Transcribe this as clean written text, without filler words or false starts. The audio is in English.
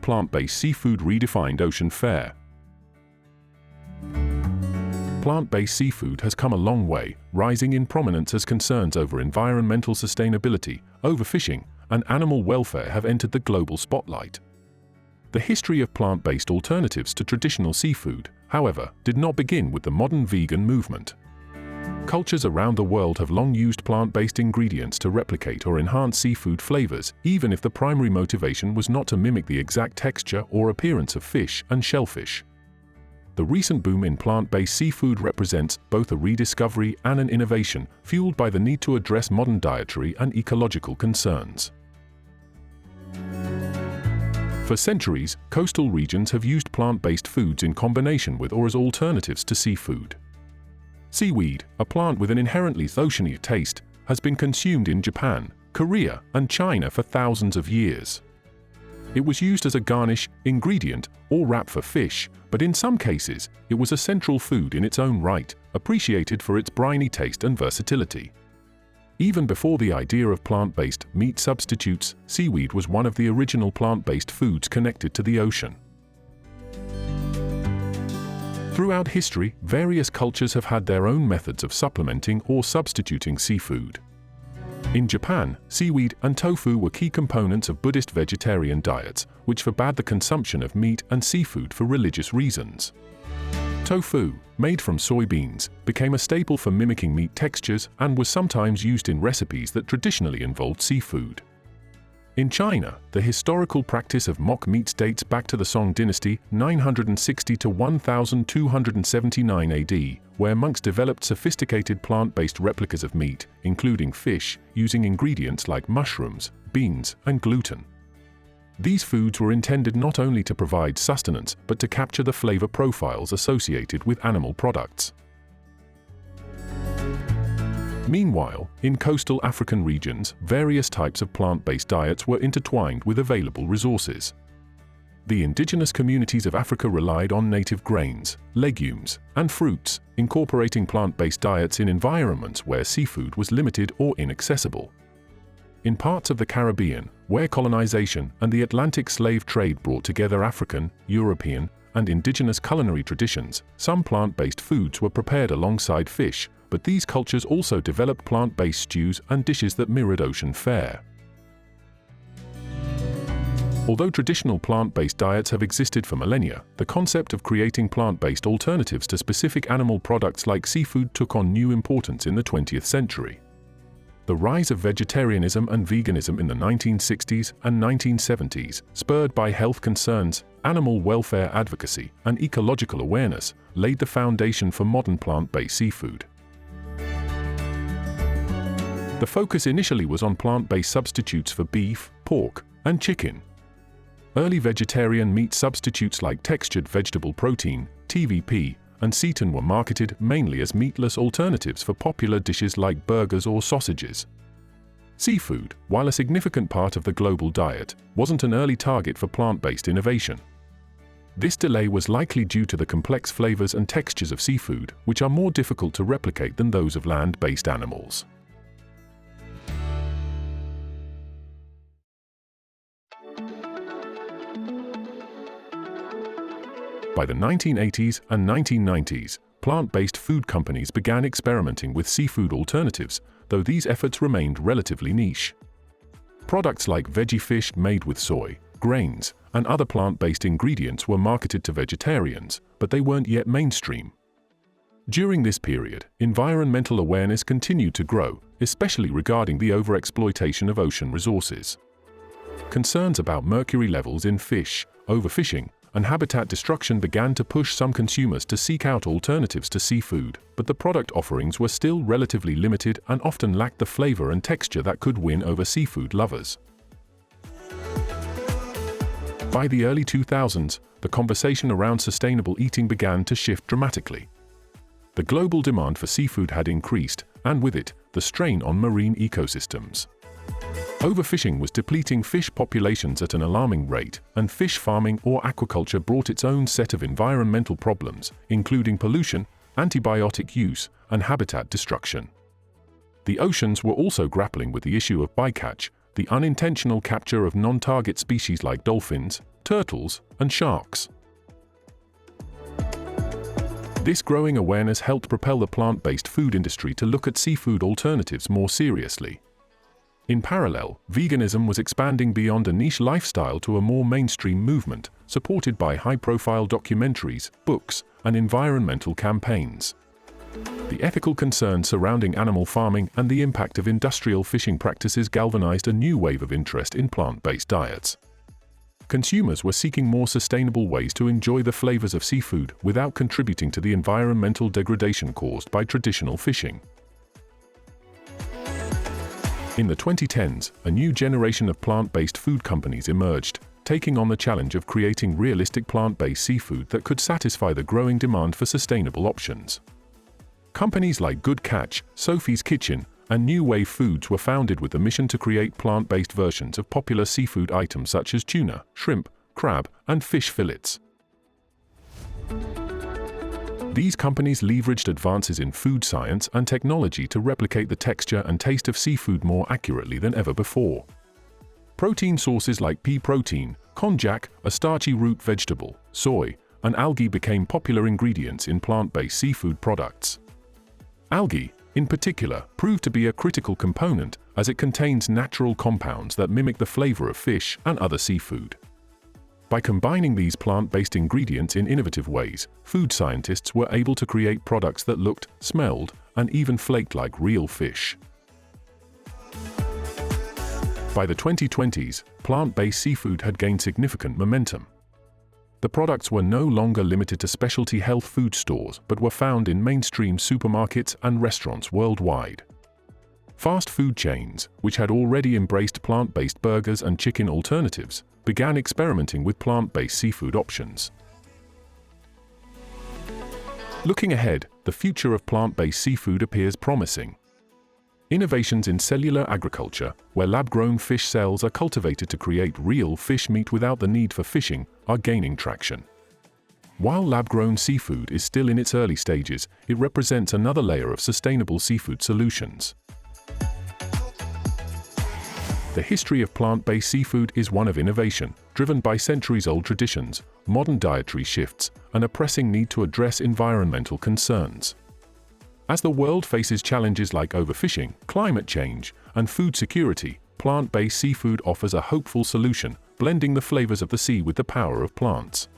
Plant-Based Seafood Redefined Ocean Fare. Plant-based seafood has come a long way, rising in prominence as concerns over environmental sustainability, overfishing, and animal welfare have entered the global spotlight. The history of plant-based alternatives to traditional seafood, however, did not begin with the modern vegan movement. Cultures around the world have long used plant-based ingredients to replicate or enhance seafood flavors, even if the primary motivation was not to mimic the exact texture or appearance of fish and shellfish. The recent boom in plant-based seafood represents both a rediscovery and an innovation, fueled by the need to address modern dietary and ecological concerns. For centuries, coastal regions have used plant-based foods in combination with or as alternatives to seafood. Seaweed, a plant with an inherently oceany taste, has been consumed in Japan, Korea, and China for thousands of years. It was used as a garnish, ingredient, or wrap for fish, but in some cases, it was a central food in its own right, appreciated for its briny taste and versatility. Even before the idea of plant-based meat substitutes, seaweed was one of the original plant-based foods connected to the ocean. Throughout history, various cultures have had their own methods of supplementing or substituting seafood. In Japan, seaweed and tofu were key components of Buddhist vegetarian diets, which forbade the consumption of meat and seafood for religious reasons. Tofu, made from soybeans, became a staple for mimicking meat textures and was sometimes used in recipes that traditionally involved seafood. In China, the historical practice of mock meats dates back to the Song dynasty 960 to 1279 AD, where monks developed sophisticated plant-based replicas of meat, including fish, using ingredients like mushrooms, beans, and gluten. These foods were intended not only to provide sustenance but to capture the flavor profiles associated with animal products. Meanwhile, in coastal African regions, various types of plant-based diets were intertwined with available resources. The indigenous communities of Africa relied on native grains, legumes, and fruits, incorporating plant-based diets in environments where seafood was limited or inaccessible. In parts of the Caribbean, where colonization and the Atlantic slave trade brought together African, European, and indigenous culinary traditions, some plant-based foods were prepared alongside fish, but these cultures also developed plant-based stews and dishes that mirrored ocean fare. Although traditional plant-based diets have existed for millennia, the concept of creating plant-based alternatives to specific animal products like seafood took on new importance in the 20th century. The rise of vegetarianism and veganism in the 1960s and 1970s, spurred by health concerns, animal welfare advocacy, and ecological awareness, laid the foundation for modern plant-based seafood. The focus initially was on plant-based substitutes for beef, pork, and chicken. Early vegetarian meat substitutes like textured vegetable protein, TVP, and seitan were marketed mainly as meatless alternatives for popular dishes like burgers or sausages. Seafood, while a significant part of the global diet, wasn't an early target for plant-based innovation. This delay was likely due to the complex flavors and textures of seafood, which are more difficult to replicate than those of land-based animals. By the 1980s and 1990s, plant-based food companies began experimenting with seafood alternatives, though these efforts remained relatively niche. Products like veggie fish made with soy, grains, and other plant-based ingredients were marketed to vegetarians, but they weren't yet mainstream. During this period, environmental awareness continued to grow, especially regarding the overexploitation of ocean resources. Concerns about mercury levels in fish, overfishing, and habitat destruction began to push some consumers to seek out alternatives to seafood, but the product offerings were still relatively limited and often lacked the flavor and texture that could win over seafood lovers. By the early 2000s, the conversation around sustainable eating began to shift dramatically. The global demand for seafood had increased, and with it, the strain on marine ecosystems. Overfishing was depleting fish populations at an alarming rate, and fish farming or aquaculture brought its own set of environmental problems, including pollution, antibiotic use, and habitat destruction. The oceans were also grappling with the issue of bycatch, the unintentional capture of non-target species like dolphins, turtles, and sharks. This growing awareness helped propel the plant-based food industry to look at seafood alternatives more seriously. In parallel, veganism was expanding beyond a niche lifestyle to a more mainstream movement, supported by high-profile documentaries, books, and environmental campaigns. The ethical concerns surrounding animal farming and the impact of industrial fishing practices galvanized a new wave of interest in plant-based diets. Consumers were seeking more sustainable ways to enjoy the flavors of seafood without contributing to the environmental degradation caused by traditional fishing. In the 2010s, a new generation of plant-based food companies emerged, taking on the challenge of creating realistic plant-based seafood that could satisfy the growing demand for sustainable options. Companies like Good Catch, Sophie's Kitchen, and New Wave Foods were founded with the mission to create plant-based versions of popular seafood items such as tuna, shrimp, crab, and fish fillets. These companies leveraged advances in food science and technology to replicate the texture and taste of seafood more accurately than ever before. Protein sources like pea protein, konjac, a starchy root vegetable, soy, and algae became popular ingredients in plant-based seafood products. Algae, in particular, proved to be a critical component as it contains natural compounds that mimic the flavor of fish and other seafood. By combining these plant-based ingredients in innovative ways, food scientists were able to create products that looked, smelled, and even flaked like real fish. By the 2020s, plant-based seafood had gained significant momentum. The products were no longer limited to specialty health food stores but were found in mainstream supermarkets and restaurants worldwide. Fast food chains, which had already embraced plant-based burgers and chicken alternatives, began experimenting with plant-based seafood options. Looking ahead, the future of plant-based seafood appears promising. Innovations in cellular agriculture, where lab-grown fish cells are cultivated to create real fish meat without the need for fishing, are gaining traction. While lab-grown seafood is still in its early stages, it represents another layer of sustainable seafood solutions. The history of plant-based seafood is one of innovation, driven by centuries-old traditions, modern dietary shifts, and a pressing need to address environmental concerns. As the world faces challenges like overfishing, climate change, and food security, plant-based seafood offers a hopeful solution, blending the flavors of the sea with the power of plants.